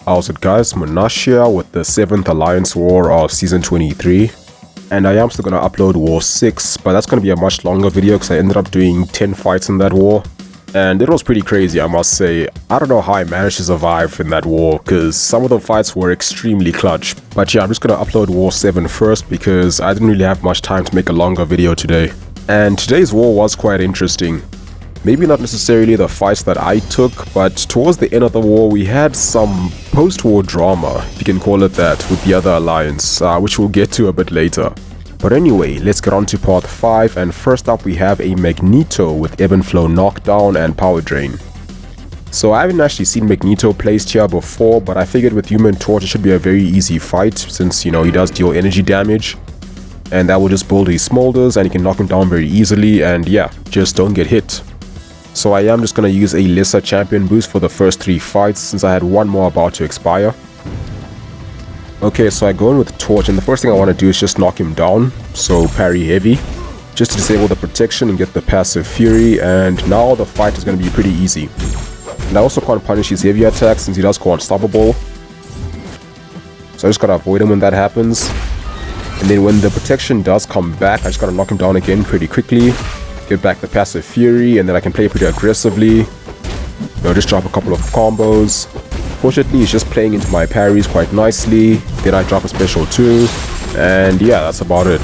How's it guys, Munash here with the 7th Alliance War of Season 23. And I am still going to upload War 6, but that's going to be a much longer video because I ended up doing 10 fights in that war. And it was pretty crazy, I must say. I don't know how I managed to survive in that war because some of the fights were extremely clutch. But yeah, I'm just going to upload War 7 first because I didn't really have much time to make a longer video today. And today's war was quite interesting. Maybe not necessarily the fights that I took, but towards the end of the war we had some post-war drama, if you can call it that, with the other alliance, which we'll get to a bit later. But anyway, let's get on to part 5, and first up we have a Magneto with ebb and flow knockdown and power drain. So I haven't actually seen Magneto placed here before, but I figured with Human Torch it should be a very easy fight since, you know, he does deal energy damage. And that will just build his smolders and you can knock him down very easily, and yeah, just don't get hit. So I am just going to use a lesser champion boost for the first 3 fights since I had one more about to expire. Okay, so I go in with Torch and the first thing I want to do is just knock him down, so parry heavy, just to disable the protection and get the passive fury, and now the fight is going to be pretty easy. And I also can't punish his heavy attacks since he does go unstoppable. So I just got to avoid him when that happens. And then when the protection does come back, I just got to knock him down again pretty quickly. Get back the passive fury, and then I can play pretty aggressively. You know, just drop a couple of combos. Fortunately, he's just playing into my parries quite nicely. Then I drop a special too, and yeah, that's about it.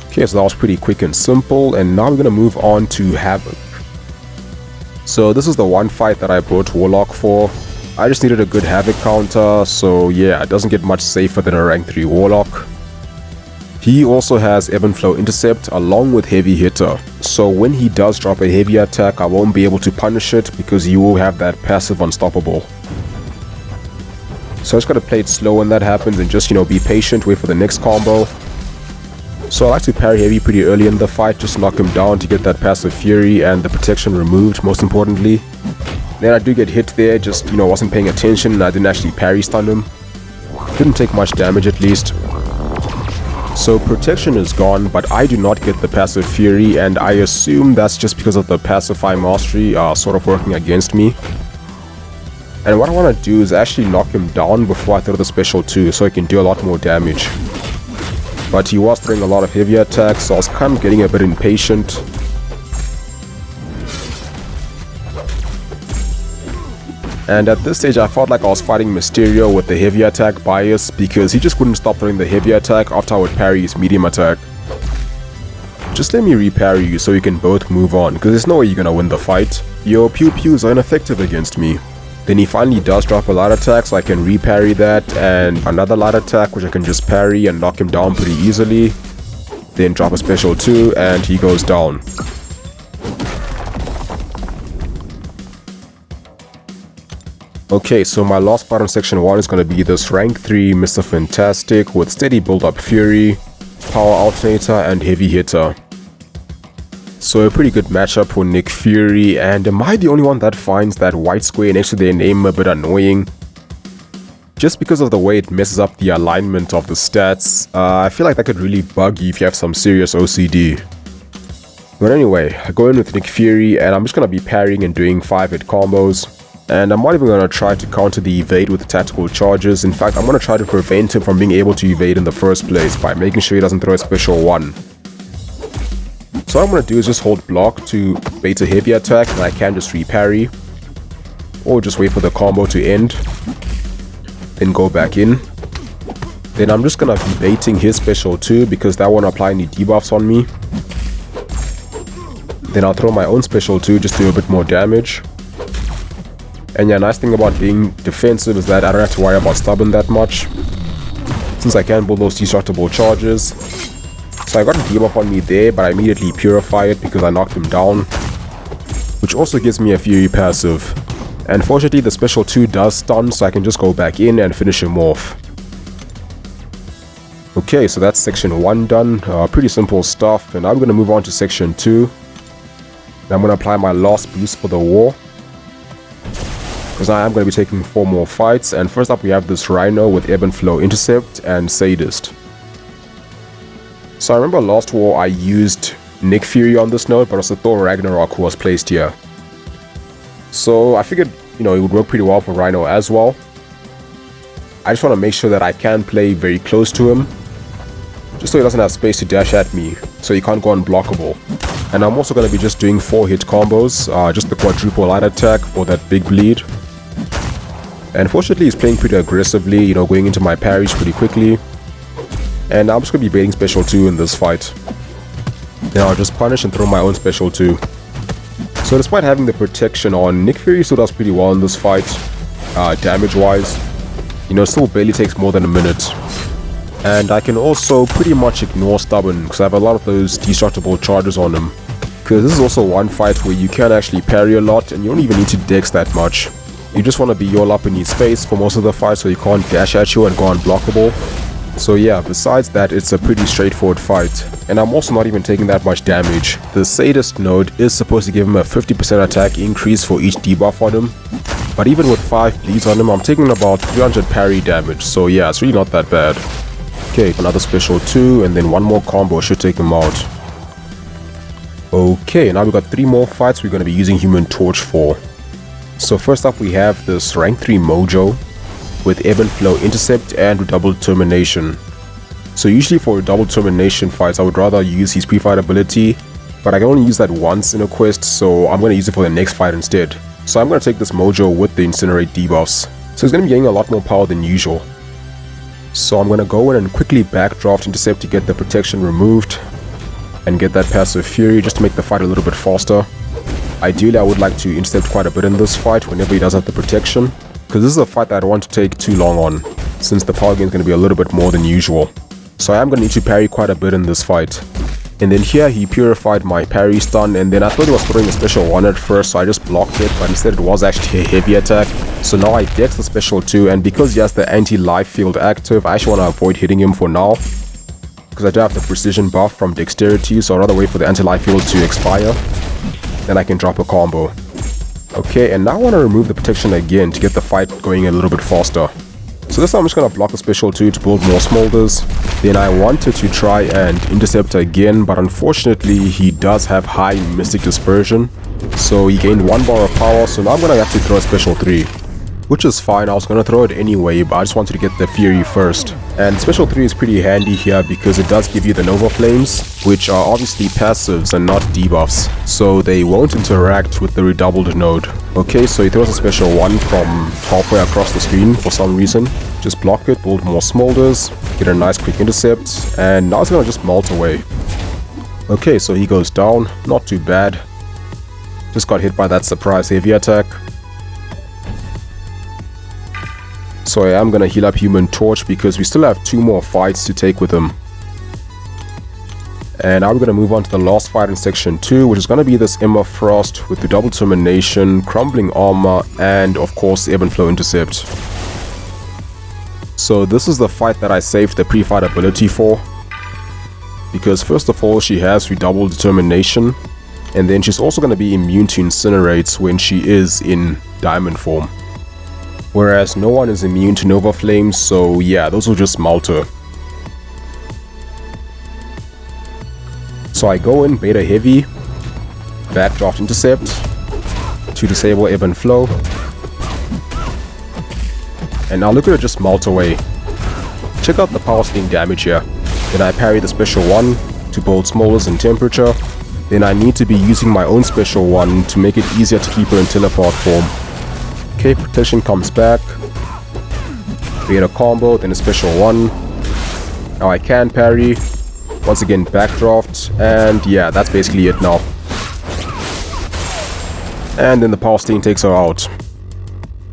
Okay, so that was pretty quick and simple, and now we're gonna move on to Havok. So this is the one fight that I brought Warlock for. I just needed a good Havok counter, so yeah, it doesn't get much safer than a rank 3 Warlock. He also has ebb and flow intercept along with heavy hitter, so when he does drop a heavy attack I won't be able to punish it because he will have that passive unstoppable. So I just gotta play it slow when that happens and just, you know, be patient, wait for the next combo. So I like to parry heavy pretty early in the fight, just knock him down to get that passive fury and the protection removed, most importantly. Then I do get hit there, just, you know, wasn't paying attention and I didn't actually parry stun him. Didn't take much damage at least. So protection is gone, but I do not get the passive fury, and I assume that's just because of the pacify mastery sort of working against me. And what I want to do is actually knock him down before I throw the special 2 so he can do a lot more damage. But he was throwing a lot of heavy attacks, so I was kind of getting a bit impatient. And at this stage I felt like I was fighting Mysterio with the heavy attack bias because he just wouldn't stop throwing the heavy attack after I would parry his medium attack. Just let me reparry you so you can both move on, because there's no way you're gonna win the fight. Your pew pews are ineffective against me. Then he finally does drop a light attack, so I can reparry that, and another light attack which I can just parry and knock him down pretty easily. Then drop a special 2 and he goes down. Okay, so my last part in section 1 is going to be this rank 3 Mr. Fantastic with steady build-up fury, power alternator and heavy hitter. So a pretty good matchup for Nick Fury, and am I the only one that finds that white square next to their name a bit annoying? Just because of the way it messes up the alignment of the stats, I feel like that could really bug you if you have some serious OCD. But anyway, I go in with Nick Fury and I'm just going to be parrying and doing 5-hit combos. And I'm not even going to try to counter the evade with tactical charges. In fact, I'm going to try to prevent him from being able to evade in the first place by making sure he doesn't throw a special 1. So what I'm going to do is just hold block to bait a heavy attack, and I can just reparry. Or just wait for the combo to end. Then go back in. Then I'm just going to be baiting his special 2 because that won't apply any debuffs on me. Then I'll throw my own special 2 just to do a bit more damage. And yeah, nice thing about being defensive is that I don't have to worry about stubborn that much, since I can build those destructible charges. So I got a debuff on me there, but I immediately purify it because I knocked him down, which also gives me a fury passive. And fortunately the special 2 does stun, so I can just go back in and finish him off. Okay, so that's section 1 done. Pretty simple stuff, and I'm going to move on to section 2. I'm going to apply my last boost for the war, because I am going to be taking 4 more fights. And first up we have this Rhino with ebb and flow intercept and Sadist. So I remember last war I used Nick Fury on this note, but also Thor Ragnarok who was placed here. So I figured, you know, it would work pretty well for Rhino as well. I just want to make sure that I can play very close to him, just so he doesn't have space to dash at me, so he can't go unblockable. And I'm also going to be just doing 4-hit combos, just the quadruple light attack for that big bleed. And fortunately he's playing pretty aggressively, you know, going into my parries pretty quickly. And I'm just going to be baiting special 2 in this fight. Then I'll just punish and throw my own special 2. So despite having the protection on, Nick Fury still does pretty well in this fight, damage-wise. You know, still barely takes more than a minute. And I can also pretty much ignore Stubborn, because I have a lot of those destructible charges on him. Because this is also one fight where you can actually parry a lot, and you don't even need to dex that much. You just want to be all up in his face for most of the fight, so he can't dash at you and go unblockable. So yeah, besides that, it's a pretty straightforward fight. And I'm also not even taking that much damage. The Sadist node is supposed to give him a 50% attack increase for each debuff on him. But even with 5 bleeds on him, I'm taking about 300 parry damage. So yeah, it's really not that bad. Okay, another special 2, and then one more combo should take him out. Okay, now we've got 3 more fights we're going to be using Human Torch for. So first up we have this rank 3 Mojo with Ebb and Flow Intercept and Redoubled Termination. So usually for Redoubled Termination fights I would rather use his pre-fight ability, but I can only use that once in a quest, so I'm going to use it for the next fight instead. So I'm going to take this Mojo with the Incinerate debuffs. So he's going to be getting a lot more power than usual. So I'm going to go in and quickly backdraft Intercept to get the protection removed and get that passive Fury just to make the fight a little bit faster. Ideally I would like to intercept quite a bit in this fight whenever he does have the protection, because this is a fight that I don't want to take too long on, since the power gain is going to be a little bit more than usual. So I am going to need to parry quite a bit in this fight. And then here he purified my parry stun, and then I thought he was throwing a special 1 at first, so I just blocked it, but instead it was actually a heavy attack. So now I dex the special 2, and because he has the anti-life field active, I actually want to avoid hitting him for now, because I do have the precision buff from dexterity, so I'd rather wait for the anti-life field to expire. Then I can drop a combo. Okay, and now I want to remove the protection again to get the fight going a little bit faster. So this time I'm just going to block the special 2 to build more smolders. Then I wanted to try and intercept again, but unfortunately he does have high Mystic Dispersion. So he gained 1 bar of power, so now I'm going to have to throw a special 3. Which is fine, I was going to throw it anyway, but I just wanted to get the Fury first. And special 3 is pretty handy here because it does give you the Nova Flames, which are obviously passives and not debuffs, so they won't interact with the Redoubled node. Okay, so he throws a special 1 from halfway across the screen for some reason. Just block it, build more smolders, get a nice quick intercept, and now it's going to just melt away. Okay, so he goes down, not too bad. Just got hit by that surprise heavy attack. So I am going to heal up Human Torch because we still have 2 more fights to take with him. And now we're going to move on to the last fight in section 2, which is going to be this Emma Frost with the Redoubled Termination, Crumbling Armor, and of course Ebb and Flow Intercept. So this is the fight that I saved the pre-fight ability for, because first of all she has Redoubled Determination, and then she's also going to be immune to Incinerates when she is in Diamond form. Whereas no one is immune to Nova Flames, so yeah, those will just melt her. So I go in, Beta Heavy, Backdraft Intercept, to disable Ebb and Flow. And now look at it just melt away. Check out the power sting damage here. Then I parry the special 1 to build smolders and temperature. Then I need to be using my own special 1 to make it easier to keep her in teleport form. Okay, protection comes back. Create a combo, then a special 1. Now I can parry. Once again, backdraft, and yeah, that's basically it now. And then the power sting takes her out.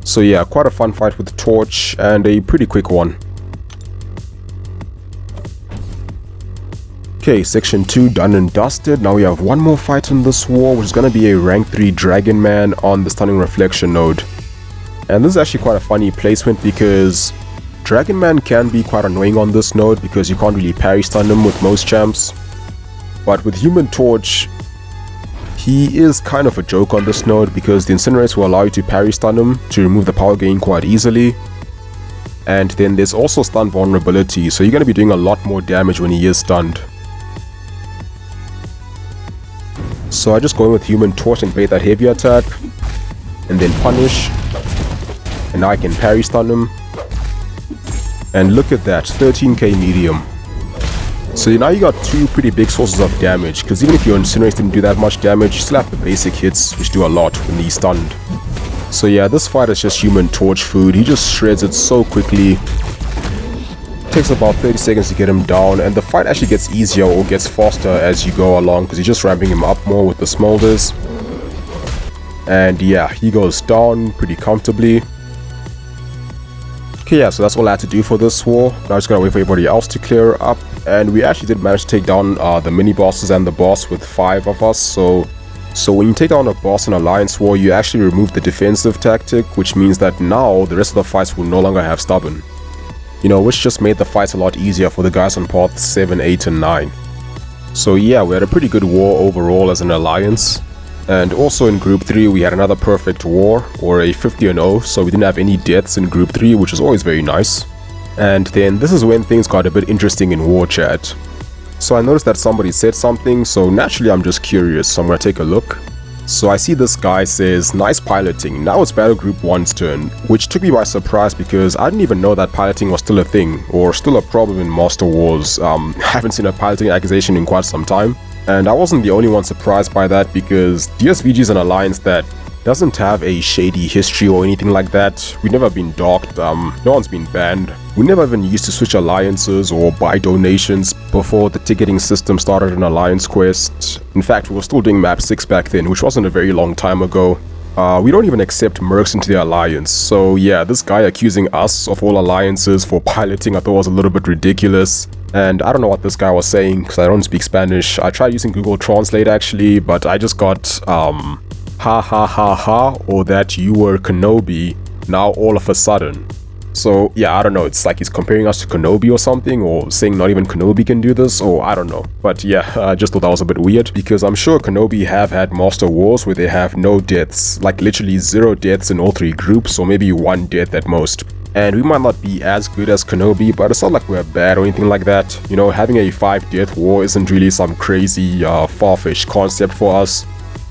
So yeah, quite a fun fight with the Torch, and a pretty quick one. Okay, section 2 done and dusted. Now we have one more fight in this war, which is going to be a rank 3 Dragon Man on the Stunning Reflection node. And this is actually quite a funny placement because Dragon Man can be quite annoying on this node because you can't really parry stun him with most champs. But with Human Torch, he is kind of a joke on this node because the Incinerates will allow you to parry stun him to remove the power gain quite easily. And then there's also stun vulnerability, so you're going to be doing a lot more damage when he is stunned. So I just go in with Human Torch and bait that heavy attack. and then punish. And now I can parry stun him. And look at that, 13k medium. So now you got two pretty big sources of damage, because even if your Incinerate didn't do that much damage, you still have the basic hits, which do a lot when he's stunned. So yeah, this fight is just Human Torch food. He just shreds it so quickly. Takes about 30 seconds to get him down, and the fight actually gets easier or gets faster as you go along, because you're just ramping him up more with the smolders. And yeah, he goes down pretty comfortably. Okay, yeah, so that's all I had to do for this war. Now I just gotta wait for everybody else to clear up. And we actually did manage to take down the mini-bosses and the boss with 5 of us. So when you take down a boss in Alliance War, you actually remove the defensive tactic, which means that now the rest of the fights will no longer have stubborn. You know, which just made the fights a lot easier for the guys on paths 7, 8, and 9. So yeah, we had a pretty good war overall as an alliance. And also in Group 3 we had another perfect war, or a 50-0, so we didn't have any deaths in Group 3, which is always very nice. And then this is when things got a bit interesting in war chat. So I noticed that somebody said something, so naturally I'm just curious, so I'm gonna take a look. So I see this guy says, nice piloting, now it's Battle Group 1's turn, which took me by surprise because I didn't even know that piloting was still a thing, or still a problem in Master Wars. I haven't seen a piloting accusation in quite some time. And I wasn't the only one surprised by that, because DSVG is an alliance that doesn't have a shady history or anything like that. We've never been docked, no one's been banned. We never even used to switch alliances or buy donations before the ticketing system started an Alliance Quest. In fact, we were still doing map 6 back then, which wasn't a very long time ago. We don't even accept mercs into the alliance, so yeah, this guy accusing us of all alliances for piloting I thought was a little bit ridiculous. And I don't know what this guy was saying, because I don't speak Spanish. I tried using Google Translate actually, but I just got ha ha ha ha, or that you were Kenobi now all of a sudden. So yeah, I don't know, it's like he's comparing us to Kenobi or something, or saying not even Kenobi can do this, or I don't know. But yeah, I just thought that was a bit weird, because I'm sure Kenobi have had Master Wars where they have no deaths, like literally 0 deaths in all 3 groups, or maybe 1 death at most. And we might not be as good as Kenobi, but it's not like we're bad or anything like that. You know, having a 5-death war isn't really some crazy far-fetched concept for us.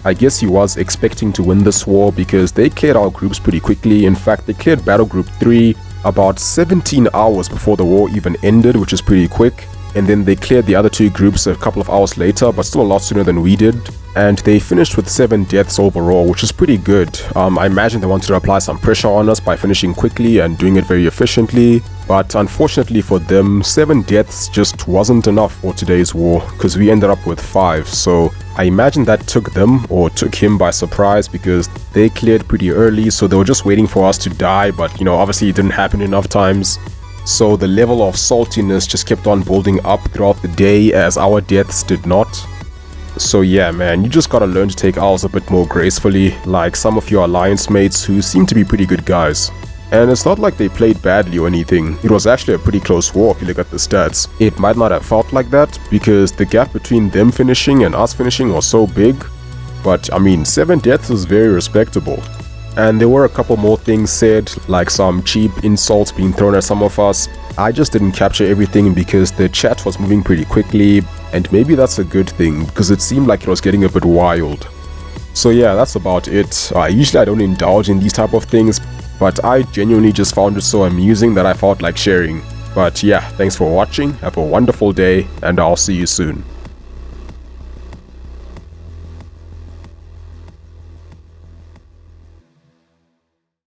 I guess he was expecting to win this war because they cleared our groups pretty quickly. In fact, they cleared Battle Group 3 about 17 hours before the war even ended, which is pretty quick. And then they cleared the other 2 groups a couple of hours later, but still a lot sooner than we did. And they finished with 7 deaths overall, which is pretty good. I imagine they wanted to apply some pressure on us by finishing quickly and doing it very efficiently. But unfortunately for them, 7 deaths just wasn't enough for today's war, because we ended up with 5. So I imagine that took them, or took him by surprise, because they cleared pretty early, so they were just waiting for us to die, but you know, obviously it didn't happen enough times. So the level of saltiness just kept on building up throughout the day as our deaths did not. So yeah man, you just gotta learn to take L's a bit more gracefully, like some of your alliance mates who seem to be pretty good guys. And it's not like they played badly or anything, it was actually a pretty close war if you look at the stats. It might not have felt like that, because the gap between them finishing and us finishing was so big. But I mean, 7 deaths is very respectable. And there were a couple more things said, like some cheap insults being thrown at some of us. I just didn't capture everything because the chat was moving pretty quickly, and maybe that's a good thing, because it seemed like it was getting a bit wild. So yeah, that's about it. Usually I don't indulge in these type of things, but I genuinely just found it so amusing that I felt like sharing. But yeah, thanks for watching, have a wonderful day, and I'll see you soon.